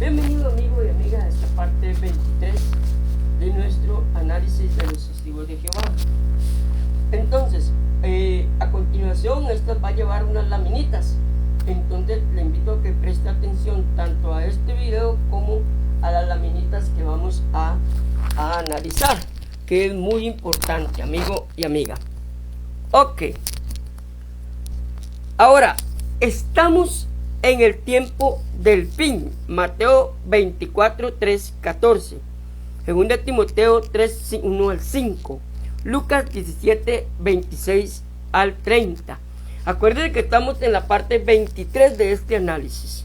Bienvenido amigo y amiga a esta parte 23 de nuestro análisis de los testigos de Jehová. Entonces, a continuación estas va a llevar unas laminitas. Entonces le invito a que preste atención tanto a este video como a las laminitas que vamos a analizar, que es muy importante, amigo y amiga. Ok. Ahora, estamos en el tiempo del fin. Mateo 24, 3, 14. 2 Timoteo 3, 1 al 5. Lucas 17, 26 al 30. Acuérdense que estamos en la parte 23 de este análisis.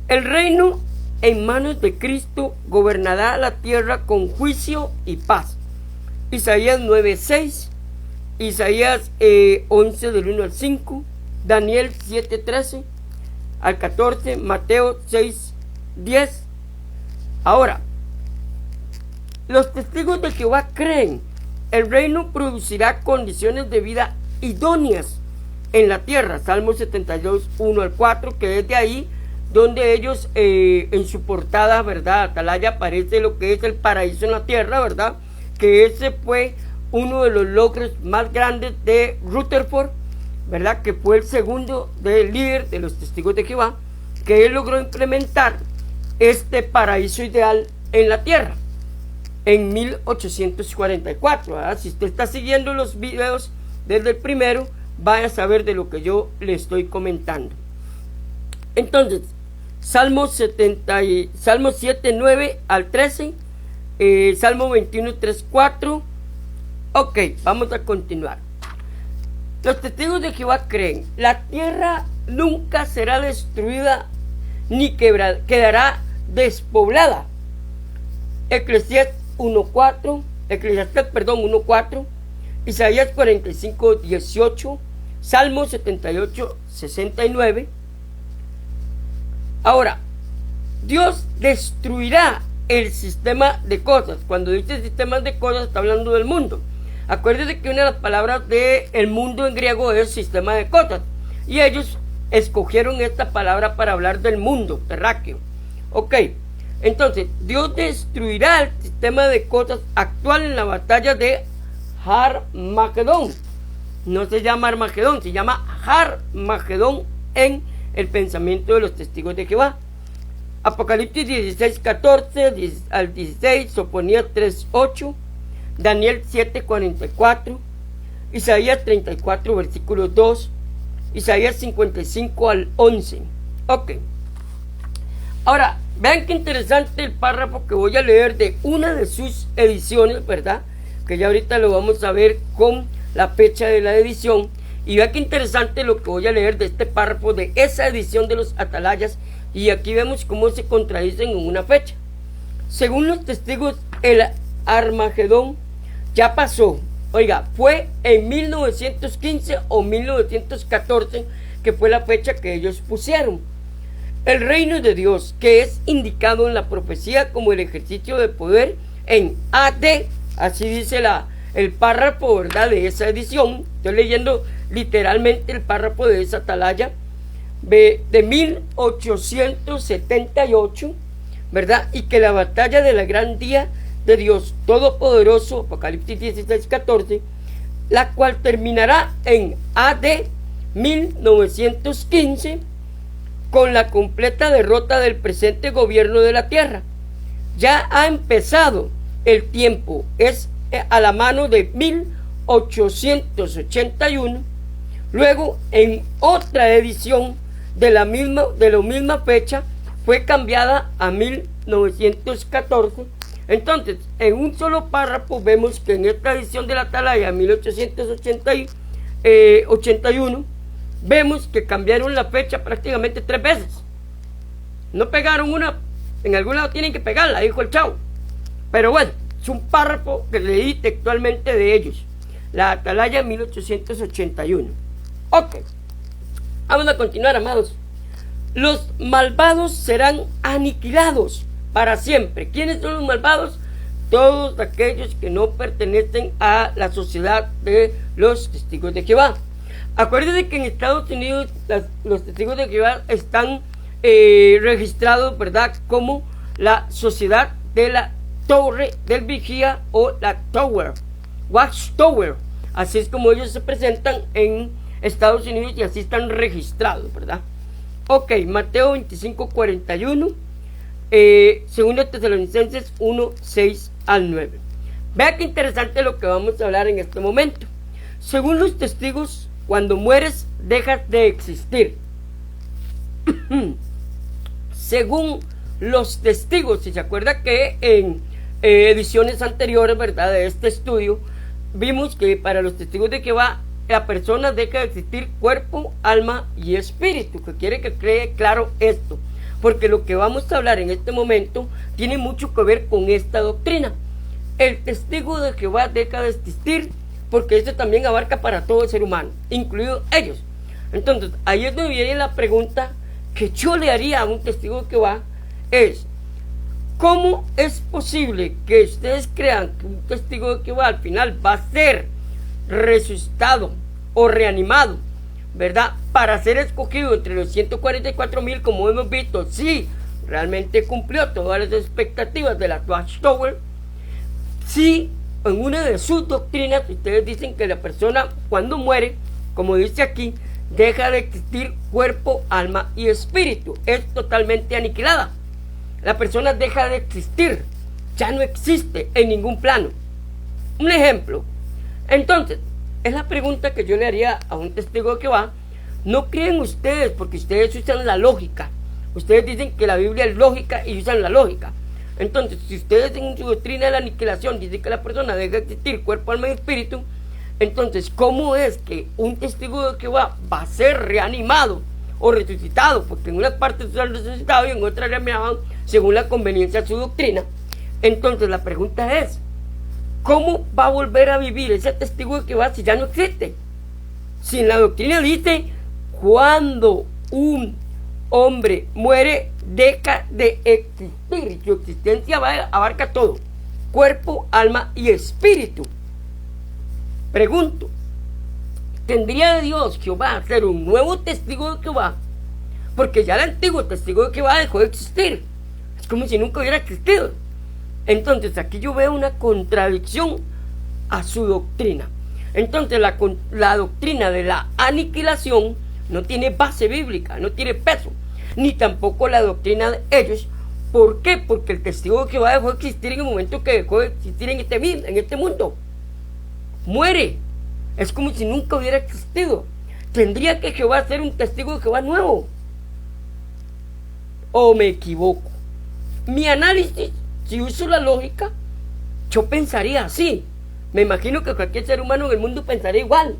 El reino en manos de Cristo gobernará la tierra con juicio y paz. Isaías 9, 6. Isaías 11 del 1 al 5. Daniel 7, 13 al 14, Mateo 6, 10. Ahora, los testigos de Jehová creen, el reino producirá condiciones de vida idóneas en la tierra. Salmo 72, 1 al 4, que es de ahí donde ellos en su portada, ¿verdad? Atalaya, aparece lo que es el paraíso en la tierra, ¿verdad? Que ese fue uno de los logros más grandes de Rutherford, ¿verdad? Que fue el segundo del líder de los testigos de Jehová, que él logró implementar este paraíso ideal en la tierra en 1844, ¿verdad? Si usted está siguiendo los videos desde el primero, vaya a saber de lo que yo le estoy comentando. Entonces, Salmo 7, 9 al 13, Salmo 21, 3, 4. Ok, vamos a continuar. Los testigos de Jehová creen, la tierra nunca será destruida ni quedará despoblada. Eclesiastés 1.4, 1.4, Isaías 45, 18, Salmo 78, 69. Ahora, Dios destruirá el sistema de cosas. Cuando dice sistemas de cosas, está hablando del mundo. Acuérdense que una de las palabras del mundo en griego es sistema de cosas. Y ellos escogieron esta palabra para hablar del mundo terráqueo. Ok, entonces, Dios destruirá el sistema de cosas actual en la batalla de Armagedón. No se llama Armagedón, se llama Armagedón en el pensamiento de los testigos de Jehová. Apocalipsis 16, 14 al 16, Sofonías 3, 8, Daniel 7, 44, Isaías 34, versículo 2, Isaías 55 al 11. Ok. Ahora, vean qué interesante el párrafo que voy a leer de una de sus ediciones, ¿verdad? Que ya ahorita lo vamos a ver con la fecha de la edición. Y vean qué interesante lo que voy a leer de este párrafo de esa edición de los Atalayas. Y aquí vemos cómo se contradicen en una fecha. Según los testigos, el Armagedón ya pasó. Oiga, fue en 1915 o 1914, que fue la fecha que ellos pusieron. El reino de Dios, que es indicado en la profecía como el ejercicio de poder en AD, así dice el párrafo, ¿verdad?, de esa edición. Estoy leyendo literalmente el párrafo de esa atalaya de 1878, ¿verdad? Y que la batalla de la gran día de Dios Todopoderoso, Apocalipsis 16, 14, la cual terminará en AD 1915, con la completa derrota del presente gobierno de la tierra. Ya ha empezado el tiempo, es a la mano de 1881. Luego, en otra edición de la misma fecha, fue cambiada a 1914. Entonces, en un solo párrafo vemos que en esta edición de la Atalaya 1881, vemos que cambiaron la fecha prácticamente 3 veces. No pegaron una, en algún lado tienen que pegarla, dijo el chavo. Pero bueno, es un párrafo que leí textualmente de ellos. La Atalaya 1881. Ok, vamos a continuar, amados. Los malvados serán aniquilados para siempre. ¿Quiénes son los malvados? Todos aquellos que no pertenecen a la sociedad de los testigos de Jehová. Acuérdense que en Estados Unidos los testigos de Jehová están registrados, ¿verdad?, como la Sociedad de la Torre del Vigía o la Tower, Watchtower. Así es como ellos se presentan en Estados Unidos y así están registrados, ¿verdad? Ok, Mateo 25, 41, Segunda Tesalonicenses 1, 6 al 9. Vea qué interesante lo que vamos a hablar en este momento. Según los testigos, cuando mueres, dejas de existir. Según los testigos, si se acuerda que en ediciones anteriores, ¿verdad?, de este estudio, vimos que para los testigos de Jehová, la persona deja de existir cuerpo, alma y espíritu, que quiere que quede claro esto, porque lo que vamos a hablar en este momento tiene mucho que ver con esta doctrina. El testigo de Jehová deja de existir porque esto también abarca para todo el ser humano, incluidos ellos. Entonces, ahí es donde viene la pregunta que yo le haría a un testigo de Jehová, es: ¿cómo es posible que ustedes crean que un testigo de Jehová al final va a ser resucitado o reanimado, ¿verdad?, para ser escogido entre los 144,000, como hemos visto, si realmente cumplió todas las expectativas de la Watchtower? Si en una de sus doctrinas ustedes dicen que la persona cuando muere, como dice aquí, deja de existir cuerpo, alma y espíritu, es totalmente aniquilada. La persona deja de existir, ya no existe en ningún plano. Un ejemplo. Entonces, es la pregunta que yo le haría a un testigo de Jehová. ¿No creen ustedes, porque ustedes usan la lógica? Ustedes dicen que la Biblia es lógica y usan la lógica. Entonces, si ustedes en su doctrina de la aniquilación dicen que la persona deja de existir cuerpo, alma y espíritu, entonces, ¿cómo es que un testigo de Jehová va a ser reanimado o resucitado? Porque en unas partes se han resucitado y en otras reanimaban según la conveniencia de su doctrina. Entonces, la pregunta es: ¿cómo va a volver a vivir ese testigo de Jehová si ya no existe? Si en la doctrina dice, cuando un hombre muere, deja de existir. Su existencia abarca todo: cuerpo, alma y espíritu. Pregunto, ¿tendría Dios, Jehová, ser un nuevo testigo de Jehová? Porque ya el antiguo testigo de Jehová dejó de existir. Es como si nunca hubiera existido. Entonces aquí yo veo una contradicción a su doctrina. Entonces la doctrina de la aniquilación no tiene base bíblica, no tiene peso, ni tampoco la doctrina de ellos. ¿Por qué? Porque el testigo de Jehová dejó de existir en el momento que dejó de existir en este mundo. Muere, es como si nunca hubiera existido. ¿Tendría que Jehová ser un testigo de Jehová nuevo? ¿O me equivoco? Mi análisis, si uso la lógica, yo pensaría así. Me imagino que cualquier ser humano en el mundo pensaría igual.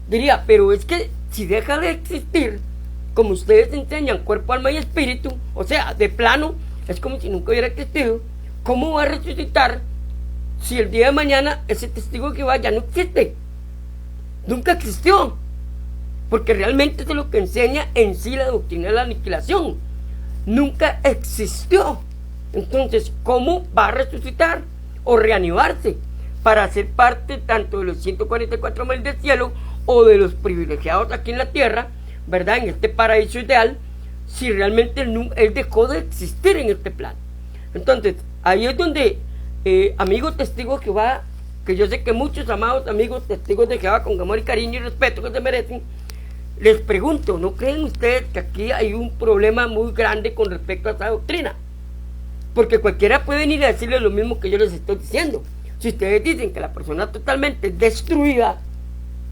Diría, pero es que si deja de existir, como ustedes enseñan, cuerpo, alma y espíritu, o sea, de plano, es como si nunca hubiera existido. ¿Cómo va a resucitar si el día de mañana ese testigo que va ya no existe? Nunca existió. Porque realmente es lo que enseña en sí la doctrina de la aniquilación. Nunca existió. Entonces, ¿cómo va a resucitar o reanimarse para ser parte tanto de los 144,000 del cielo o de los privilegiados aquí en la tierra, ¿verdad?, en este paraíso ideal, si realmente él dejó de existir en este plano? Entonces, ahí es donde, amigos testigos de Jehová, que yo sé que muchos amados amigos testigos de Jehová, con amor y cariño y respeto que se merecen, les pregunto, ¿no creen ustedes que aquí hay un problema muy grande con respecto a esta doctrina? Porque cualquiera puede venir a decirle lo mismo que yo les estoy diciendo. Si ustedes dicen que la persona totalmente destruida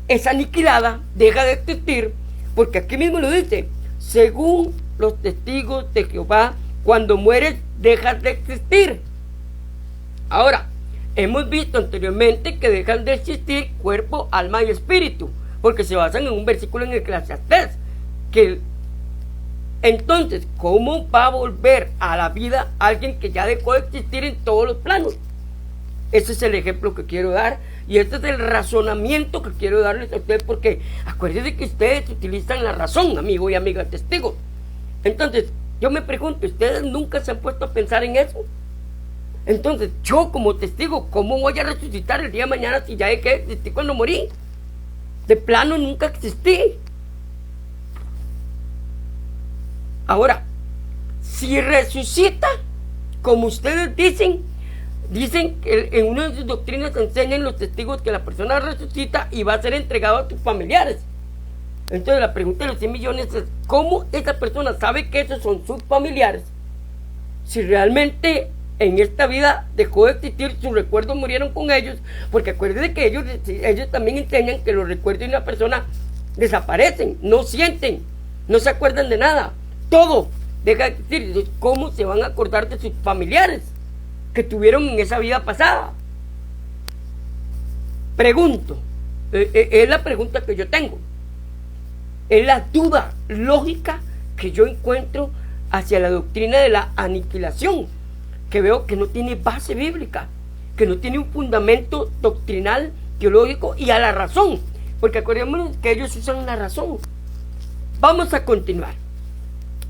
es aniquilada, deja de existir, porque aquí mismo lo dice, según los testigos de Jehová, cuando mueres dejas de existir. Ahora, hemos visto anteriormente que dejan de existir cuerpo, alma y espíritu, porque se basan en un versículo en Eclesiastés, que entonces, ¿cómo va a volver a la vida alguien que ya dejó de existir en todos los planos? Ese es el ejemplo que quiero dar y este es el razonamiento que quiero darles a ustedes, porque acuérdense que ustedes utilizan la razón, amigo y amiga testigo. Entonces, yo me pregunto, ¿ustedes nunca se han puesto a pensar en eso? Entonces, yo como testigo, ¿cómo voy a resucitar el día de mañana si ya dejé de existir cuando morí? De plano nunca existí. Ahora, Si resucita, como ustedes dicen que en una de sus doctrinas enseñan los testigos que la persona resucita y va a ser entregado a sus familiares. Entonces la pregunta de los 100 millones es, ¿cómo esa persona sabe que esos son sus familiares? Si realmente en esta vida dejó de existir, sus recuerdos murieron con ellos, porque acuérdense que ellos también enseñan que los recuerdos de una persona desaparecen, no sienten, no se acuerdan de nada, todo deja de existir. Entonces, ¿cómo se van a acordar de sus familiares que tuvieron en esa vida pasada? Pregunto, es la pregunta que yo tengo, es la duda lógica que yo encuentro hacia la doctrina de la aniquilación, que veo que no tiene base bíblica, que no tiene un fundamento doctrinal, teológico y a la razón, porque acordémonos que ellos usan la razón. Vamos a continuar.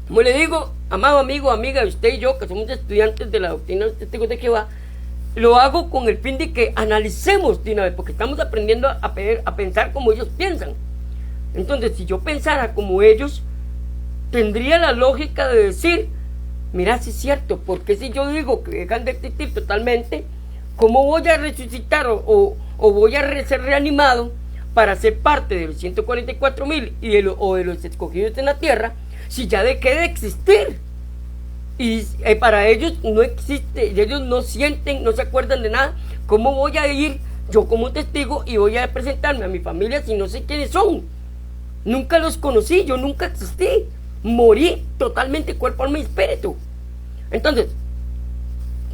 Como le digo, amado amigo, amiga, usted y yo, que somos estudiantes de la doctrina de los testigos de Jehová, lo hago con el fin de que analicemos de una vez, porque estamos aprendiendo a pensar como ellos piensan. Entonces, si yo pensara como ellos, tendría la lógica de decir, mira, si es cierto, porque si yo digo que dejan de existir totalmente, ¿cómo voy a resucitar o voy a ser reanimado para ser parte de los 144,000 o de los escogidos en la tierra, si ya dejé de existir? Y para ellos no existe, ellos no sienten, no se acuerdan de nada. ¿Cómo voy a ir yo como testigo y voy a presentarme a mi familia si no sé quiénes son? Nunca los conocí, yo nunca existí, morí totalmente, cuerpo, alma y espíritu. Entonces,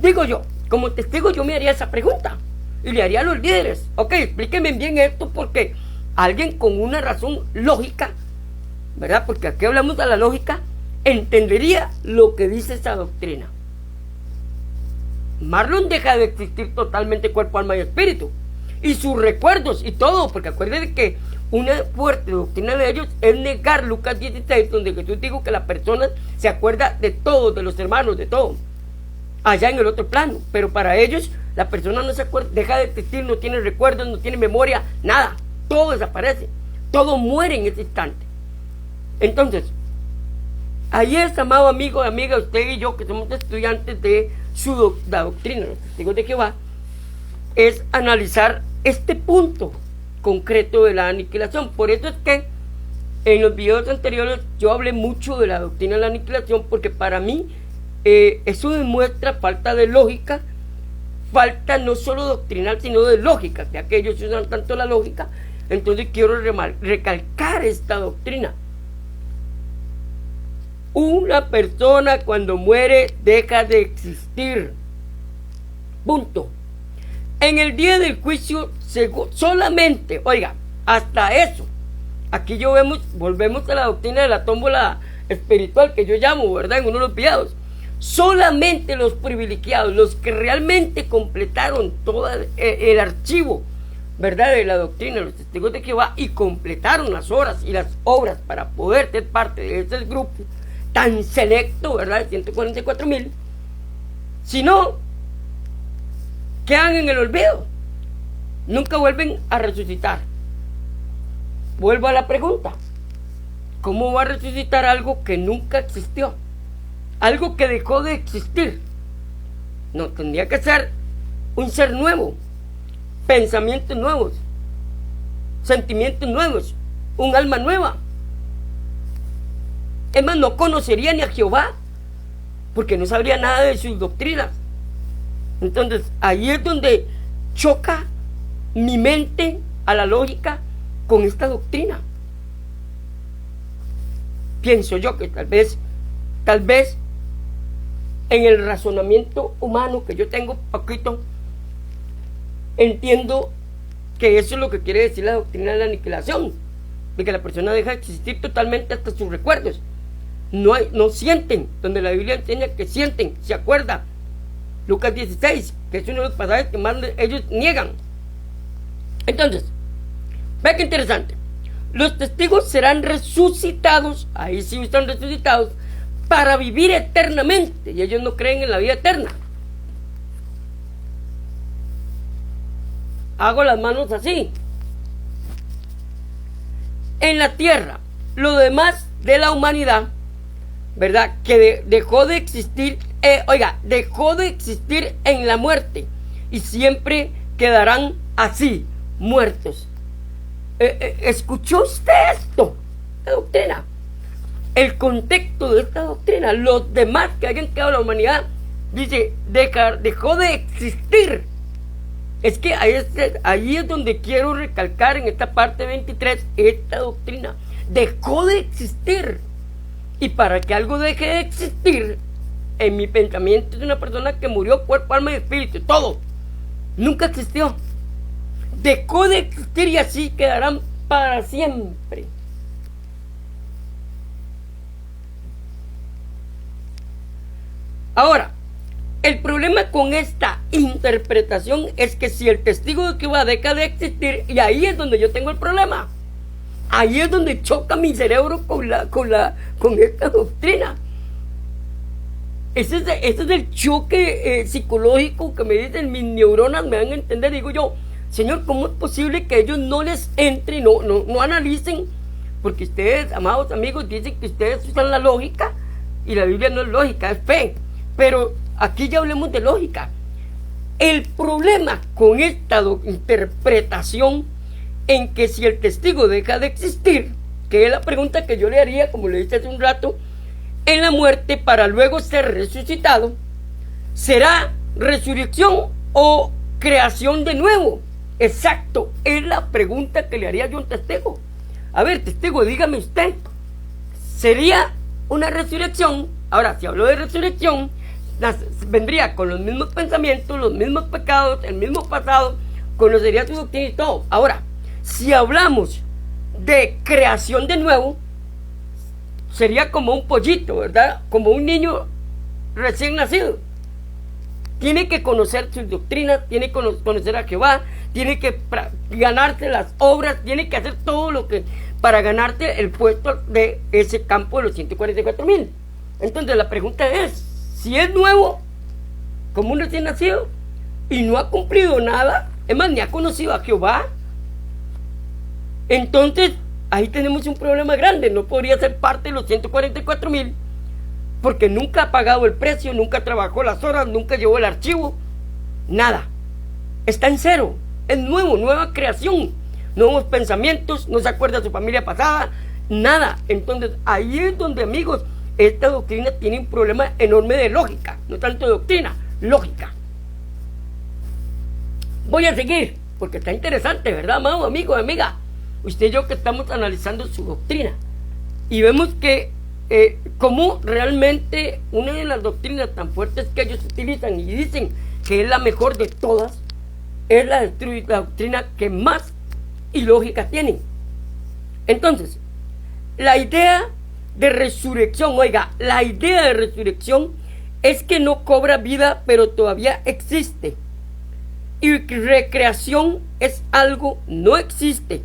digo yo, como testigo yo me haría esa pregunta y le haría a los líderes, ok, explíquenme bien esto, porque alguien con una razón lógica, ¿verdad? Porque aquí hablamos de la lógica, entendería lo que dice esa doctrina. Marlon deja de existir totalmente, cuerpo, alma y espíritu, y sus recuerdos y todo, porque acuérdense que una fuerte doctrina de ellos es negar Lucas 16, donde Jesús dijo que la persona se acuerda de todos, de los hermanos, de todo, allá en el otro plano. Pero para ellos la persona no se acuerda, deja de existir, no tiene recuerdos, no tiene memoria, nada, todo desaparece, todo muere en ese instante. Entonces, ahí es, amado amigo, amiga, usted y yo, que somos estudiantes de la doctrina, los testigos de Jehová, es analizar este punto concreto de la aniquilación. Por eso es que en los videos anteriores yo hablé mucho de la doctrina de la aniquilación, porque para mí eso demuestra falta de lógica, falta no solo doctrinal sino de lógica, ya que ellos usan tanto la lógica. Entonces quiero recalcar esta doctrina. Una persona cuando muere deja de existir, punto. En el día del juicio solamente, oiga, hasta eso, aquí volvemos a la doctrina de la tómbola espiritual que yo llamo, ¿verdad? En uno de los videos, solamente los privilegiados, los que realmente completaron todo el archivo, ¿verdad? De la doctrina de los testigos de Jehová, y completaron las horas y las obras para poder ser parte de ese grupo tan selecto, ¿verdad? De 144,000, si no, quedan en el olvido, nunca vuelven a resucitar. Vuelvo a la pregunta, ¿cómo va a resucitar algo que nunca existió? Algo que dejó de existir. No, tendría que ser un ser nuevo, pensamientos nuevos, sentimientos nuevos, un alma nueva. Es más, no conocería ni a Jehová, porque no sabría nada de sus doctrinas. Entonces, ahí es donde choca mi mente a la lógica con esta doctrina. Pienso yo que tal vez en el razonamiento humano que yo tengo poquito, entiendo que eso es lo que quiere decir la doctrina de la aniquilación, de que la persona deja de existir totalmente hasta sus recuerdos. No sienten, donde la Biblia enseña que sienten, se acuerdan. Lucas 16, que es uno de los pasajes que más ellos niegan. Entonces, ve que interesante. Los testigos serán resucitados, ahí sí están resucitados, para vivir eternamente, y ellos no creen en la vida eterna. Hago las manos así. En la tierra, lo demás de la humanidad ¿verdad? Que dejó de existir, dejó de existir en la muerte y siempre quedarán así, muertos. ¿Escuchó usted esto? La doctrina. El contexto de esta doctrina, los demás que hayan quedado en la humanidad, dice, dejó de existir. Es que ahí es donde quiero recalcar en esta parte 23, esta doctrina. Dejó de existir. Y para que algo deje de existir, en mi pensamiento es una persona que murió cuerpo, alma y espíritu, todo. Nunca existió. Dejó de existir y así quedarán para siempre. Ahora, el problema con esta interpretación es que si el testigo de Jehová deja de existir, y ahí es donde yo tengo el problema, ahí es donde choca mi cerebro con esta doctrina. Ese es el choque psicológico que me dicen mis neuronas, me dan a entender. Digo yo, Señor, ¿cómo es posible que ellos no les entre, no analicen? Porque ustedes, amados amigos, dicen que ustedes usan la lógica, y la Biblia no es lógica, es fe. Pero aquí ya hablemos de lógica. El problema con esta interpretación en que si el testigo deja de existir, que es la pregunta que yo le haría, como le dije hace un rato, en la muerte para luego ser resucitado, ¿será resurrección o creación de nuevo? Exacto, es la pregunta que le haría yo a un testigo. A ver, testigo, dígame usted, ¿sería una resurrección? Ahora, si hablo de resurrección, vendría con los mismos pensamientos, los mismos pecados, el mismo pasado, conocería su doctrina y todo. Ahora, si hablamos de creación de nuevo, sería como un pollito, ¿verdad? Como un niño recién nacido. Tiene que conocer sus doctrinas, tiene que conocer a Jehová, tiene que ganarse las obras, tiene que hacer todo lo que para ganarte el puesto de ese campo de los 144,000. Entonces la pregunta es, si es nuevo, como un recién nacido, y no ha cumplido nada, es más, ni ha conocido a Jehová, entonces ahí tenemos un problema grande. No podría ser parte de los 144,000, porque nunca ha pagado el precio, nunca trabajó las horas, nunca llevó el archivo, nada. Está en cero, es nuevo, nueva creación, nuevos pensamientos, no se acuerda de su familia pasada, nada. Entonces ahí es donde, amigos, esta doctrina tiene un problema enorme de lógica, no tanto de doctrina, lógica. Voy a seguir, porque está interesante, ¿verdad, amado amigo, amiga? Usted y yo que estamos analizando su doctrina, y vemos que como realmente una de las doctrinas tan fuertes que ellos utilizan y dicen que es la mejor de todas, es la doctrina que más ilógica tiene. Entonces, la idea de resurrección, la idea de resurrección es que no cobra vida, pero todavía existe. Y recreación es algo no existe,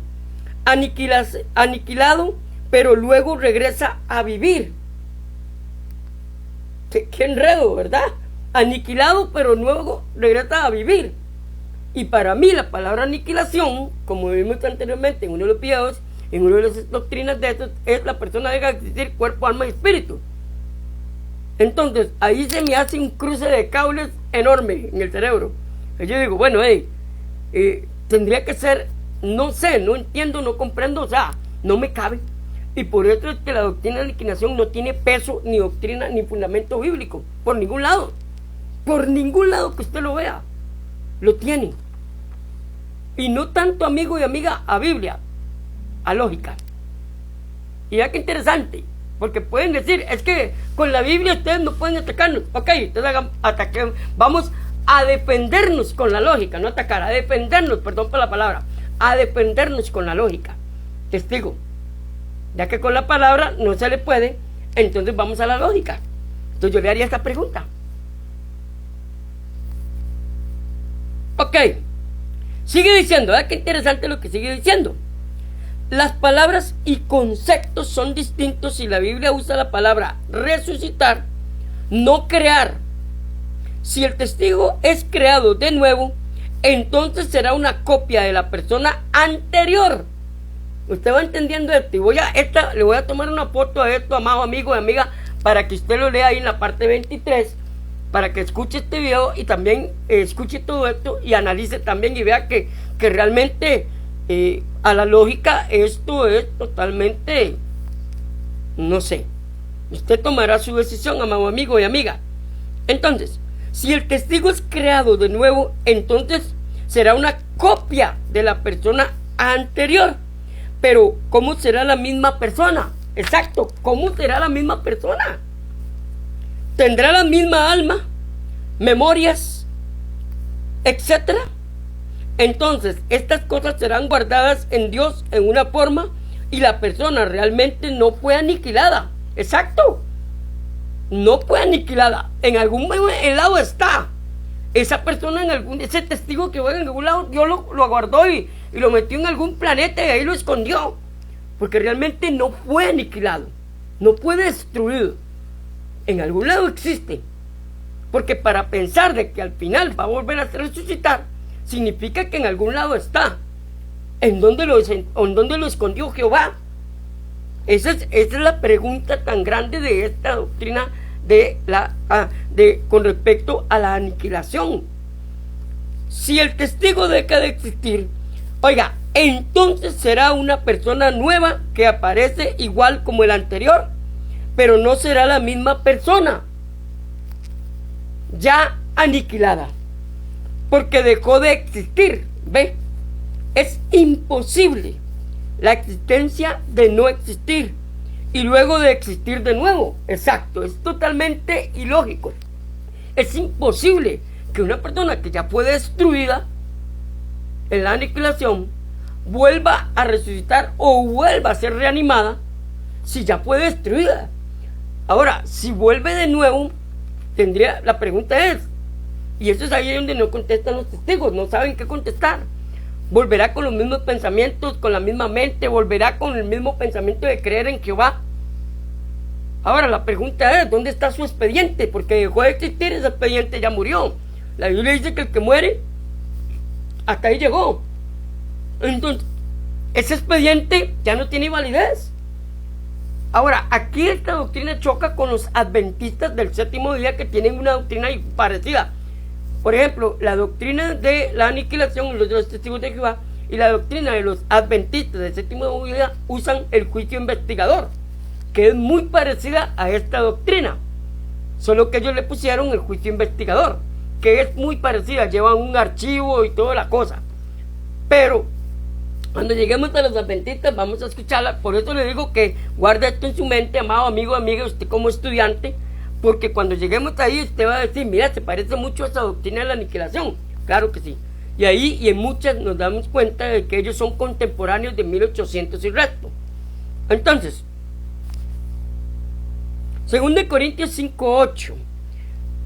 aniquilado, pero luego regresa a vivir. Qué enredo, ¿verdad? Aniquilado, pero luego regresa a vivir. Y para mí la palabra aniquilación, como vimos anteriormente en uno de los videos, en una de las doctrinas de estos, es la persona deja de existir cuerpo, alma y espíritu. Entonces ahí se me hace un cruce de cables enorme en el cerebro. Y yo digo, bueno, tendría que ser, no sé, no entiendo, no comprendo, o sea, no me cabe. Y por eso es que la doctrina de aniquilación no tiene peso, ni doctrina, ni fundamento bíblico, por ningún lado que usted lo vea, lo tiene. Y no tanto, amigo y amiga, a Biblia, a lógica. Y ya que interesante, porque pueden decir, es que con la Biblia ustedes no pueden atacarnos. Ok, ustedes ataquen, vamos a defendernos con la lógica, no atacar, a defendernos, perdón por la palabra, a defendernos con la lógica. Testigo, ya que con la palabra no se le puede, entonces vamos a la lógica. Entonces yo le haría esta pregunta. Ok, sigue diciendo, ¿verdad? Qué interesante lo que sigue diciendo. Las palabras y conceptos son distintos si la Biblia usa la palabra resucitar, no crear. Si el testigo es creado de nuevo, entonces será una copia de la persona anterior. Usted va entendiendo esto, y le voy a tomar una foto a esto, amado amigo y amiga, para que usted lo lea ahí en la parte 23, para que escuche este video y también escuche todo esto y analice también y vea que realmente a la lógica esto es totalmente, no sé, usted tomará su decisión, amado amigo y amiga. Entonces, si el testigo es creado de nuevo, entonces será una copia de la persona anterior. Pero, ¿cómo será la misma persona? Exacto, ¿cómo será la misma persona? ¿Tendrá la misma alma, memorias, etcétera? Entonces, estas cosas serán guardadas en Dios en una forma y la persona realmente no fue aniquilada. Exacto. No fue aniquilada. En algún lado está. Esa persona ese testigo que va en algún lado, Dios lo guardó y lo metió en algún planeta y ahí lo escondió. Porque realmente no fue aniquilado. No fue destruido. En algún lado existe. Porque para pensar de que al final va a volver a resucitar, significa que en algún lado está. ¿En dónde lo escondió Jehová? Esa es la pregunta tan grande de esta doctrina con respecto a la aniquilación. Si el testigo deja de existir, oiga, entonces será una persona nueva que aparece igual como el anterior, pero no será la misma persona, ya aniquilada, porque dejó de existir. ¿Ve? Es imposible la existencia de no existir y luego de existir de nuevo. Exacto, es totalmente ilógico. Es imposible que una persona que ya fue destruida en la aniquilación vuelva a resucitar o vuelva a ser reanimada si ya fue destruida. Ahora, si vuelve de nuevo, la pregunta es, y eso es ahí donde no contestan los testigos, no saben qué contestar. Volverá con los mismos pensamientos, con la misma mente, volverá con el mismo pensamiento de creer en Jehová. Ahora la pregunta es, ¿dónde está su expediente? Porque dejó de existir, ese expediente ya murió. La Biblia dice que el que muere, hasta ahí llegó. Entonces, ese expediente ya no tiene validez. Ahora, aquí esta doctrina choca con los adventistas del séptimo día, que tienen una doctrina parecida. Por ejemplo, la doctrina de la aniquilación, los de los testigos de Jehová, y la doctrina de los adventistas del séptimo día usan el juicio investigador, que es muy parecida a esta doctrina, solo que ellos le pusieron el juicio investigador, que es muy parecida, llevan un archivo y toda la cosa. Pero cuando lleguemos a los adventistas vamos a escucharla. Por eso le digo que guarda esto en su mente, amado amigo, amiga, usted como estudiante, porque cuando lleguemos ahí usted va a decir, mira, se parece mucho a esa doctrina de la aniquilación. Claro que sí. Y ahí y en muchas nos damos cuenta de que ellos son contemporáneos de 1800 y resto. Entonces, 2 Corintios 5:8.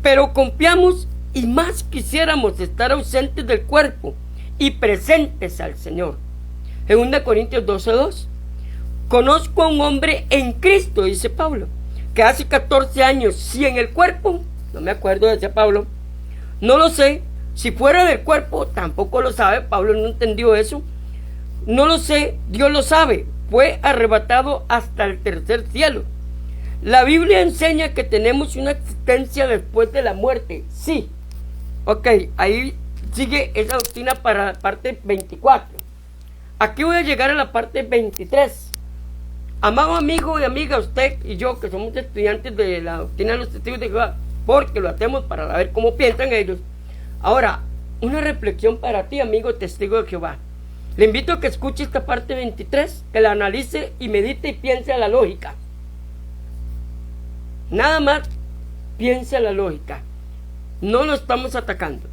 Pero confiamos y más quisiéramos estar ausentes del cuerpo y presentes al Señor. 2 Corintios 12:2. Conozco a un hombre en Cristo, dice Pablo, que hace 14 años, si en el cuerpo, no me acuerdo, decía Pablo, no lo sé, si fuera del cuerpo, tampoco lo sabe, Pablo no entendió eso, no lo sé, Dios lo sabe, fue arrebatado hasta el tercer cielo. La Biblia enseña que tenemos una existencia después de la muerte, sí, ok, ahí sigue esa doctrina para la parte 24, aquí voy a llegar a la parte 23. Amado amigo y amiga, usted y yo que somos estudiantes de la doctrina de los testigos de Jehová, porque lo hacemos para ver cómo piensan ellos. Ahora, una reflexión para ti, amigo testigo de Jehová. Le invito a que escuche esta parte 23, que la analice y medite y piense a la lógica. Nada más piense a la lógica. No lo estamos atacando.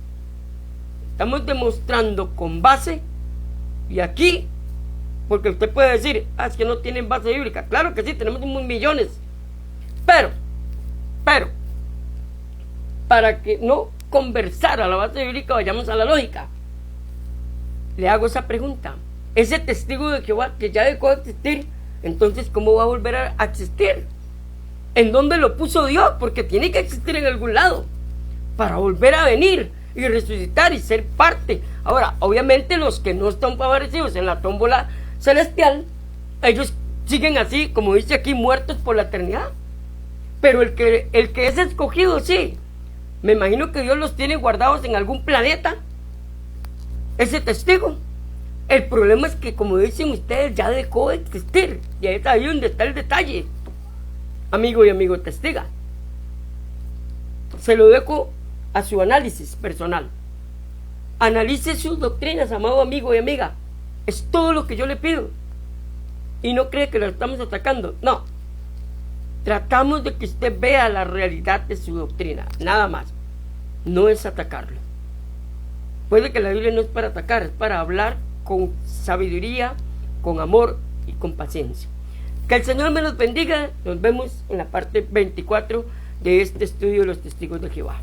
Estamos demostrando con base, y aquí, porque usted puede decir, es que no tienen base bíblica. Claro que sí, tenemos millones. Pero, para que no conversar a la base bíblica, vayamos a la lógica. Le hago esa pregunta. Ese testigo de Jehová que ya dejó de existir, entonces, ¿cómo va a volver a existir? ¿En dónde lo puso Dios? Porque tiene que existir en algún lado para volver a venir y resucitar y ser parte. Ahora, obviamente los que no están favorecidos en la tómbola celestial, ellos siguen así, como dice aquí, muertos por la eternidad. Pero el que es escogido, sí. Me imagino que Dios los tiene guardados en algún planeta. Ese testigo. El problema es que, como dicen ustedes, ya dejó de existir. Y es ahí donde está el detalle. Amigo y amigo testiga. Se lo dejo a su análisis personal. Analice sus doctrinas, amado amigo y amiga. Es todo lo que yo le pido. Y no cree que lo estamos atacando. No. Tratamos de que usted vea la realidad de su doctrina. Nada más. No es atacarlo. Puede que la Biblia no es para atacar, es para hablar con sabiduría, con amor y con paciencia. Que el Señor me los bendiga. Nos vemos en la parte 24 de este estudio de los testigos de Jehová.